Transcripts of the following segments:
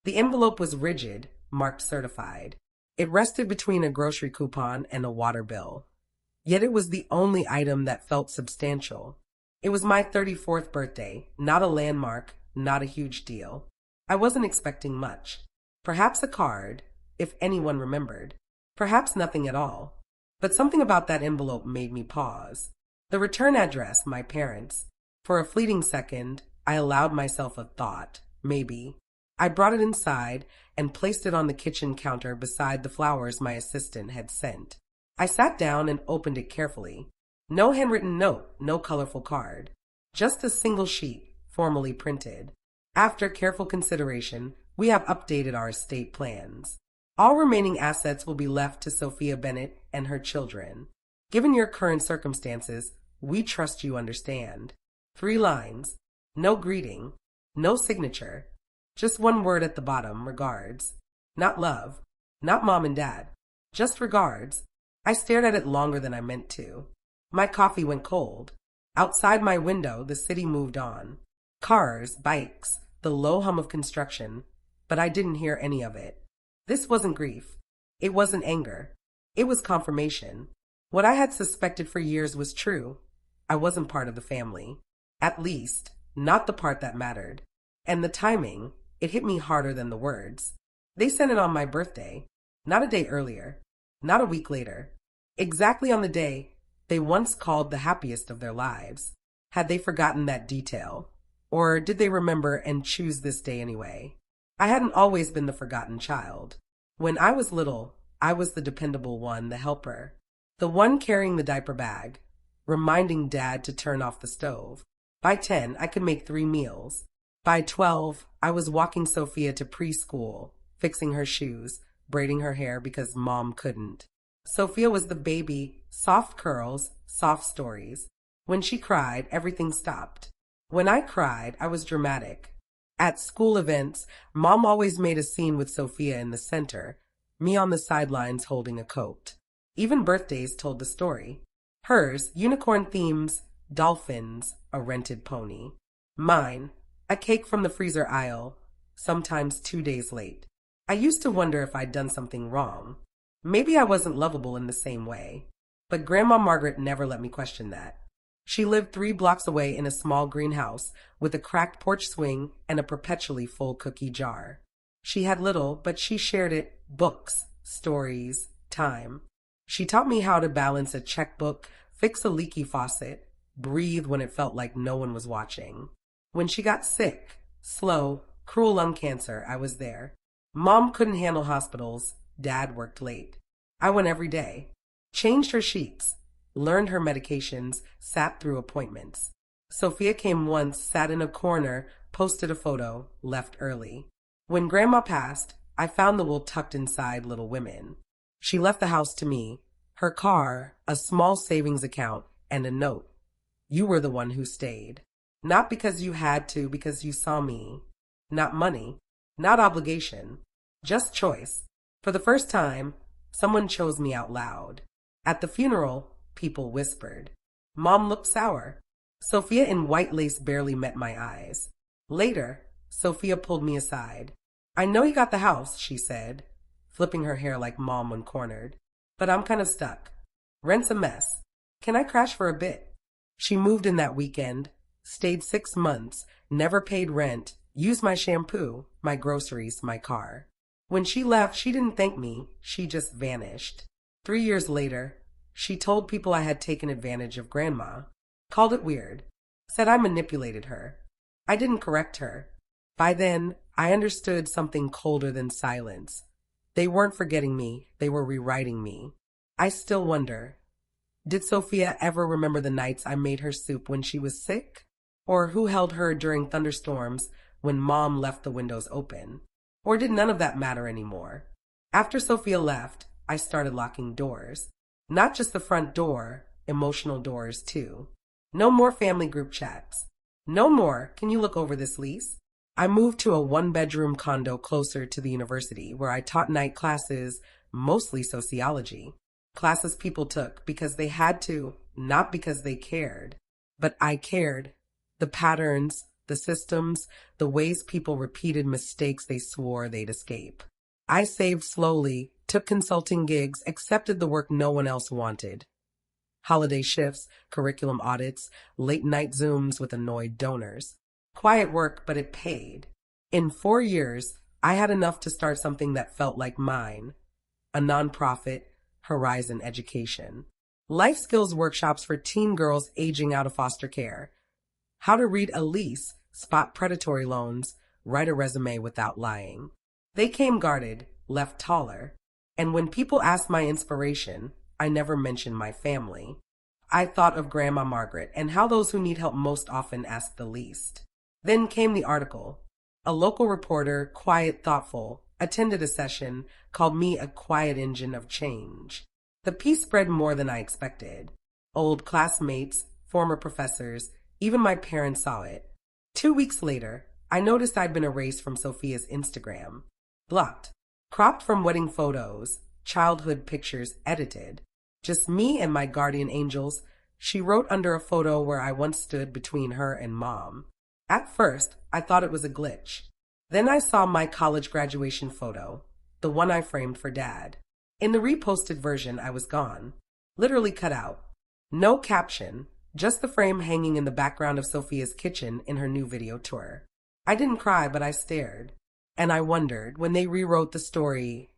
The envelope was rigid, marked certified. It rested between a grocery coupon and a water bill. Yet it was the only item that felt substantial. It was my 34th birthday, not a landmark, not a huge deal. I wasn't expecting much. Perhaps a card, if anyone remembered. Perhaps nothing at all. But something about that envelope made me pause. The return address, my parents'. For a fleeting second, I allowed myself a thought. Maybe. I brought it inside and placed it on the kitchen counter beside the flowers my assistant had sent. I sat down and opened it carefully. No handwritten note, no colorful card. Just a single sheet, formally printed. After careful consideration, we have updated our estate plans. All remaining assets will be left to Sophia Bennett and her children. Given your current circumstances, we trust you understand. 3 lines. No greeting. No signature. Just one word at the bottom, regards. Not love. Not mom and dad. Just regards. I stared at it longer than I meant to. My coffee went cold. Outside my window, the city moved on. Cars, bikes, the low hum of construction, but I didn't hear any of it. This wasn't grief. It wasn't anger. It was confirmation. What I had suspected for years was true. I wasn't part of the family. At least, not the part that mattered. And the timing, it hit me harder than the words. They sent it on my birthday, not a day earlier, not a week later. Exactly on the day they once called the happiest of their lives. Had they forgotten that detail? Or did they remember and choose this day anyway? I hadn't always been the forgotten child. When I was little, I was the dependable one, the helper. The one carrying the diaper bag, reminding Dad to turn off the stove. By 10, I could make 3 meals. By 12, I was walking Sophia to preschool, fixing her shoes, braiding her hair because Mom couldn't. Sophia was the baby, soft curls, soft stories. When she cried, everything stopped. When I cried, I was dramatic. At school events, Mom always made a scene with Sophia in the center, me on the sidelines holding a coat. Even birthdays told the story. Hers, unicorn themes, dolphins, a rented pony. Mine, a cake from the freezer aisle, sometimes 2 days late. I used to wonder if I'd done something wrong. Maybe I wasn't lovable in the same way. But Grandma Margaret never let me question that. She lived 3 blocks away in a small greenhouse with a cracked porch swing and a perpetually full cookie jar. She had little, but she shared it: books, stories, time. She taught me how to balance a checkbook, fix a leaky faucet, breathe when it felt like no one was watching. When she got sick, slow, cruel lung cancer, I was there. Mom couldn't handle hospitals. Dad worked late. I went every day. Changed her sheets. Learned her medications, sat through appointments. Sophia came once, sat in a corner, posted a photo, left early. When Grandma passed, I found the will tucked inside Little Women. She left the house to me, her car, a small savings account, and a note. You were the one who stayed. Not because you had to, because you saw me. Not money, not obligation, just choice. For the first time, someone chose me out loud. At the funeral, people whispered. Mom looked sour. Sophia in white lace barely met my eyes. Later, Sophia pulled me aside. I know you got the house, she said, flipping her hair like Mom when cornered. But I'm kind of stuck. Rent's a mess. Can I crash for a bit? She moved in that weekend, stayed 6 months, never paid rent, used my shampoo, my groceries, my car. When she left, she didn't thank me. She just vanished. 3 years later, she told people I had taken advantage of Grandma, called it weird, said I manipulated her. I didn't correct her. By then, I understood something colder than silence. They weren't forgetting me, they were rewriting me. I still wonder, did Sophia ever remember the nights I made her soup when she was sick? Or who held her during thunderstorms when Mom left the windows open? Or did none of that matter anymore? After Sophia left, I started locking doors. Not just the front door, emotional doors too. No more family group chats. No more, can you look over this lease? I moved to a 1-bedroom condo closer to the university where I taught night classes, mostly sociology. Classes people took because they had to, not because they cared. But I cared. The patterns, the the systems, the ways people repeated mistakes they swore they'd escape. I saved slowly, took consulting gigs, accepted the work no one else wanted. Holiday shifts, curriculum audits, late night Zooms with annoyed donors. Quiet work, but it paid. In 4 years, I had enough to start something that felt like mine. A nonprofit, Horizon Education. Life skills workshops for teen girls aging out of foster care. How to read a lease, spot predatory loans, write a resume without lying. They came guarded, left taller. And when people asked my inspiration, I never mentioned my family. I thought of Grandma Margaret and how those who need help most often ask the least. Then came the article. A local reporter, quiet, thoughtful, attended a session, called me a quiet engine of change. The piece spread more than I expected. Old classmates, former professors, even my parents saw it. 2 weeks later, I noticed I'd been erased from Sophia's Instagram. Blocked. Cropped from wedding photos, childhood pictures edited. Just me and my guardian angels, she wrote under a photo where I once stood between her and Mom. At first, I thought it was a glitch. Then I saw my college graduation photo, the one I framed for Dad. In the reposted version, I was gone. Literally cut out. No caption, just the frame hanging in the background of Sophia's kitchen in her new video tour. I didn't cry, but I stared. And I wondered, when they rewrote the story,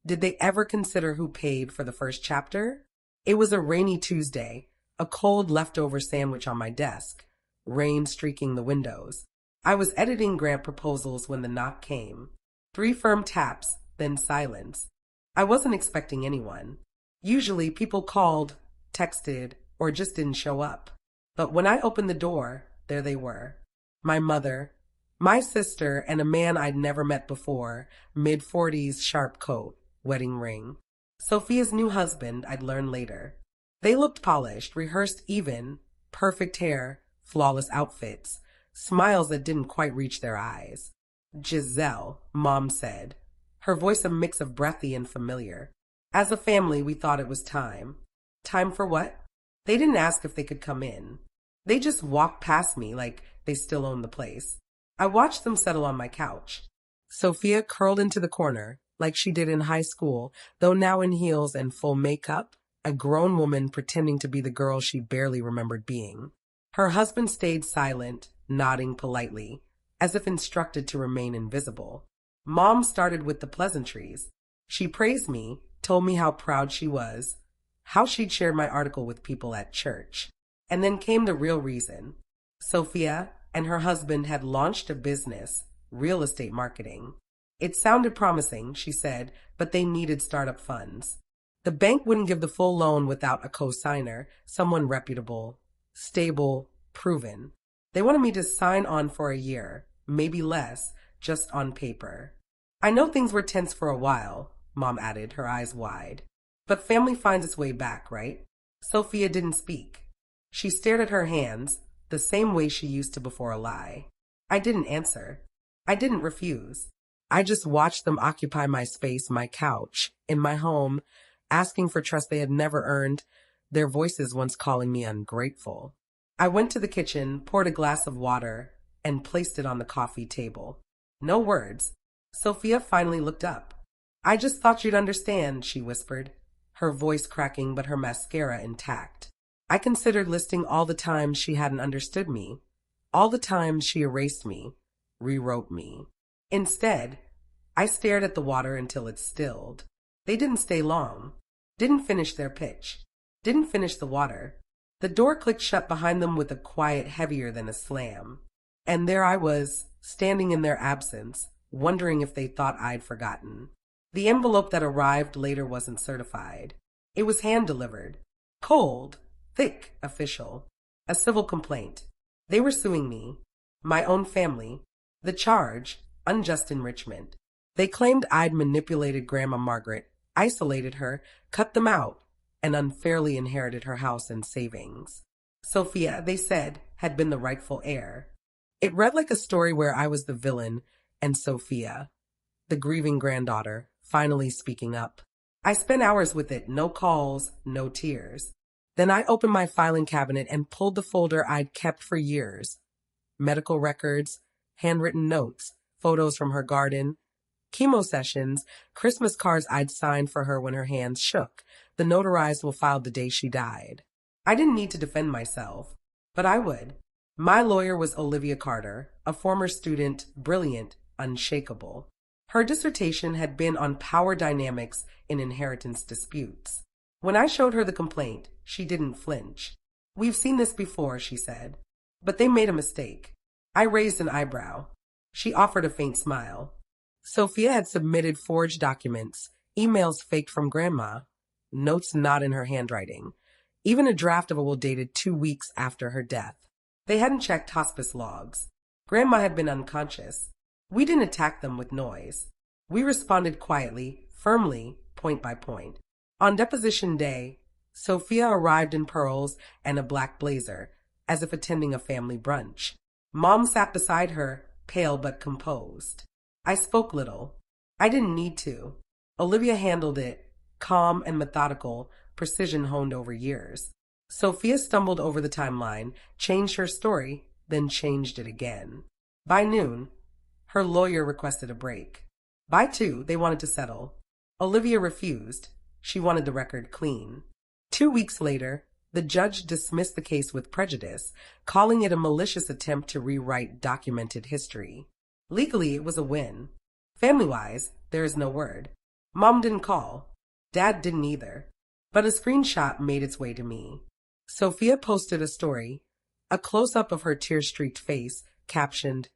did they ever consider who paid for the first chapter? It was a rainy Tuesday, a cold leftover sandwich on my desk, rain streaking the windows. I was editing grant proposals when the knock came. 3 firm taps, then silence. I wasn't expecting anyone. Usually people called, texted, or just didn't show up. But when I opened the door, there they were. My mother, my sister, and a man I'd never met before, mid-40s, sharp coat, wedding ring. Sophia's new husband, I'd learn later. They looked polished, rehearsed even, perfect hair, flawless outfits, smiles that didn't quite reach their eyes. Giselle, Mom said, her voice a mix of breathy and familiar. As a family, we thought it was time. Time for what? They didn't ask if they could come in. They just walked past me like they still owned the place. I watched them settle on my couch. Sophia curled into the corner, like she did in high school, though now in heels and full makeup, a grown woman pretending to be the girl she barely remembered being. Her husband stayed silent, nodding politely, as if instructed to remain invisible. Mom started with the pleasantries. She praised me, told me how proud she was, how she'd shared my article with people at church. And then came the real reason. Sophia and her husband had launched a business, real estate marketing. It sounded promising, she said, but they needed startup funds. The bank wouldn't give the full loan without a co-signer, someone reputable, stable, proven. They wanted me to sign on for a year, maybe less, just on paper. I know things were tense for a while, Mom added, her eyes wide. But family finds its way back, right? Sophia didn't speak. She stared at her hands, the same way she used to before a lie. I didn't answer. I didn't refuse. I just watched them occupy my space, my couch, in my home, asking for trust they had never earned, their voices once calling me ungrateful. I went to the kitchen, poured a glass of water, and placed it on the coffee table. No words. Sophia finally looked up. I just thought you'd understand, she whispered, her voice cracking but her mascara intact. I considered listing all the times she hadn't understood me, all the times she erased me, rewrote me. Instead, I stared at the water until it stilled. They didn't stay long, didn't finish their pitch, didn't finish the water. The door clicked shut behind them with a quiet heavier than a slam. And there I was, standing in their absence, wondering if they thought I'd forgotten. The envelope that arrived later wasn't certified. It was hand-delivered. Cold, thick, official. A civil complaint. They were suing me, my own family. The charge, unjust enrichment. They claimed I'd manipulated Grandma Margaret, isolated her, cut them out, and unfairly inherited her house and savings. Sophia, they said, had been the rightful heir. It read like a story where I was the villain and Sophia, the grieving granddaughter, finally speaking up. I spent hours with it, no calls, no tears. Then I opened my filing cabinet and pulled the folder I'd kept for years. medical records, handwritten notes, photos from her garden, chemo sessions, Christmas cards I'd signed for her when her hands shook, the notarized will filed the day she died. I didn't need to defend myself, but I would. My lawyer was Olivia Carter, a former student, brilliant, unshakable. Her dissertation had been on power dynamics in inheritance disputes. When I showed her the complaint, she didn't flinch. "We've seen this before," she said. "But they made a mistake." I raised an eyebrow. She offered a faint smile. Sophia had submitted forged documents, emails faked from Grandma, notes not in her handwriting, even a draft of a will dated 2 weeks after her death. They hadn't checked hospice logs. Grandma had been unconscious. We didn't attack them with noise. We responded quietly, firmly, point by point. On deposition day, Sophia arrived in pearls and a black blazer, as if attending a family brunch. Mom sat beside her, pale but composed. I spoke little. I didn't need to. Olivia handled it, calm and methodical, precision honed over years. Sophia stumbled over the timeline, changed her story, then changed it again. By noon, her lawyer requested a break. By 2, they wanted to settle. Olivia refused. She wanted the record clean. 2 weeks later, the judge dismissed the case with prejudice, calling it a malicious attempt to rewrite documented history. Legally, it was a win. Family-wise, there is no word. Mom didn't call. Dad didn't either. But a screenshot made its way to me. Sophia posted a story, a close-up of her tear-streaked face, captioned,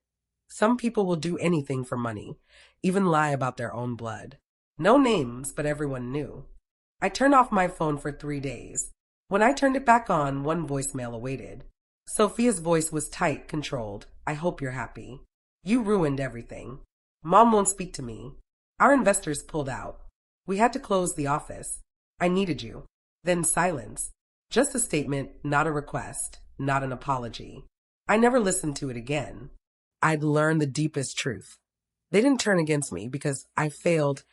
"Some people will do anything for money, even lie about their own blood." No names, but everyone knew. I turned off my phone for 3 days. When I turned it back on, one voicemail awaited. Sophia's voice was tight, controlled. "I hope you're happy. You ruined everything. Mom won't speak to me. Our investors pulled out. We had to close the office. I needed you." Then silence. Just a statement, not a request, not an apology. I never listened to it again. I'd learned the deepest truth. They didn't turn against me because I failed.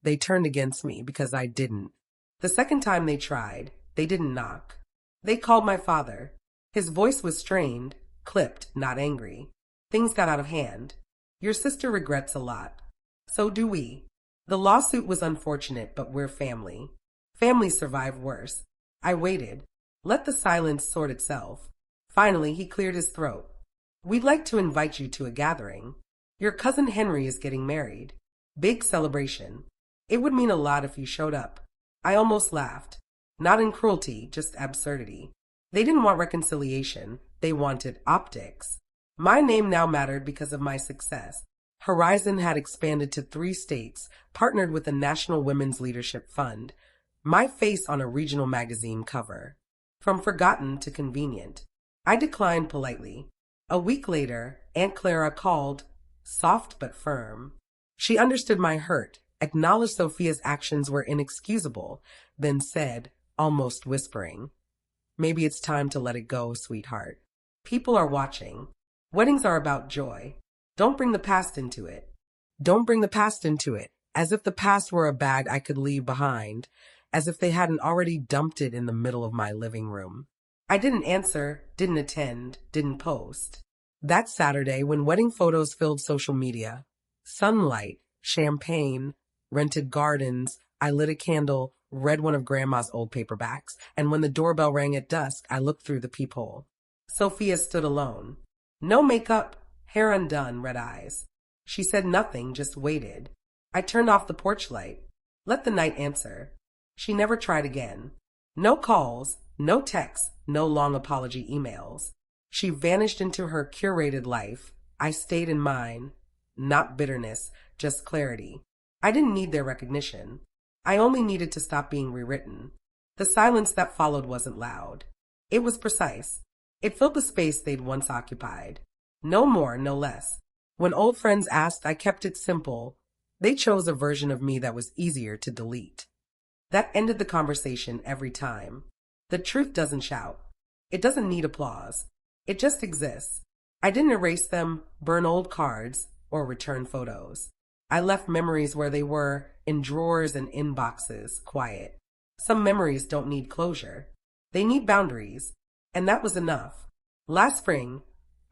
They turned against me because I didn't. The second time they tried, they didn't knock. They called my father. His voice was strained, clipped, not angry. Things got out of hand. "Your sister regrets a lot. So do we. The lawsuit was unfortunate, but we're family. Families survive worse." I waited. Let the silence sort itself. Finally, he cleared his throat. "We'd like to invite you to a gathering. Your cousin Henry is getting married. Big celebration. It would mean a lot if you showed up." I almost laughed. Not in cruelty, just absurdity. They didn't want reconciliation. They wanted optics. My name now mattered because of my success. Horizon had expanded to 3 states, partnered with the National Women's Leadership Fund. My face on a regional magazine cover. From forgotten to convenient. I declined politely. A week later, Aunt Clara called, soft but firm. She understood my hurt, acknowledged Sophia's actions were inexcusable, then said, almost whispering, "Maybe it's time to let it go, sweetheart. People are watching. Weddings are about joy. Don't bring the past into it." Don't bring the past into it, as if the past were a bag I could leave behind, as if they hadn't already dumped it in the middle of my living room. I didn't answer, didn't attend, didn't post. That Saturday, when wedding photos filled social media, sunlight, champagne, rented gardens, I lit a candle, read one of Grandma's old paperbacks, and when the doorbell rang at dusk, I looked through the peephole. Sophia stood alone. No makeup, hair undone, red eyes. She said nothing, just waited. I turned off the porch light. Let the night answer. She never tried again. No calls, no texts, no long apology emails. She vanished into her curated life. I stayed in mine. Not bitterness, just clarity. I didn't need their recognition. I only needed to stop being rewritten. The silence that followed wasn't loud. It was precise. It filled the space they'd once occupied. No more, no less. When old friends asked, I kept it simple. They chose a version of me that was easier to delete. That ended the conversation every time. The truth doesn't shout. It doesn't need applause. It just exists. I didn't erase them, burn old cards, or return photos. I left memories where they were, in drawers and inboxes, quiet. Some memories don't need closure. They need boundaries. And that was enough. Last spring,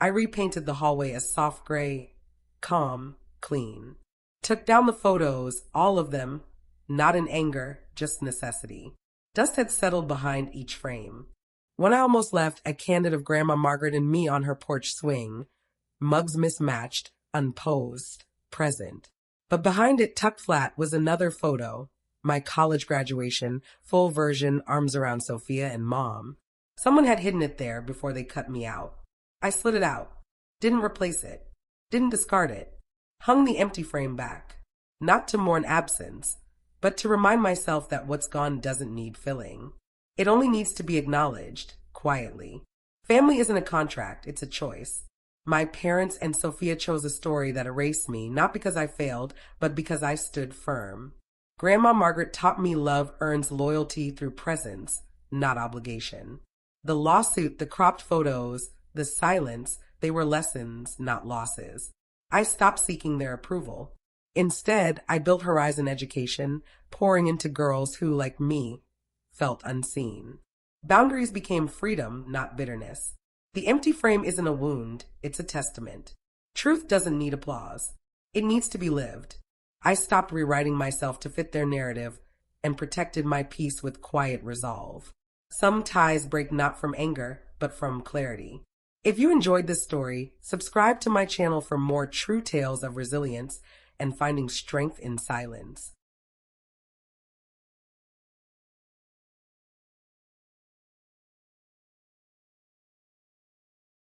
I repainted the hallway a soft gray, calm, clean. Took down the photos, all of them, not in anger, just necessity. Dust had settled behind each frame. When I almost left, a candid of Grandma Margaret and me on her porch swing, mugs mismatched, unposed, present. But behind it, tucked flat, was another photo, my college graduation, full version, arms around Sophia and Mom. Someone had hidden it there before they cut me out. I slid it out, didn't replace it, didn't discard it, hung the empty frame back, not to mourn absence, but to remind myself that what's gone doesn't need filling. It only needs to be acknowledged, quietly. Family isn't a contract, it's a choice. My parents and Sophia chose a story that erased me, not because I failed, but because I stood firm. Grandma Margaret taught me love earns loyalty through presence, not obligation. The lawsuit, the cropped photos, the silence, they were lessons, not losses. I stopped seeking their approval. Instead, I built Horizon Education, pouring into girls who, like me, felt unseen. Boundaries became freedom, not bitterness. The empty frame isn't a wound, it's a testament. Truth doesn't need applause. It needs to be lived. I stopped rewriting myself to fit their narrative and protected my peace with quiet resolve. Some ties break not from anger, but from clarity. If you enjoyed this story, subscribe to my channel for more true tales of resilience and finding strength in silence.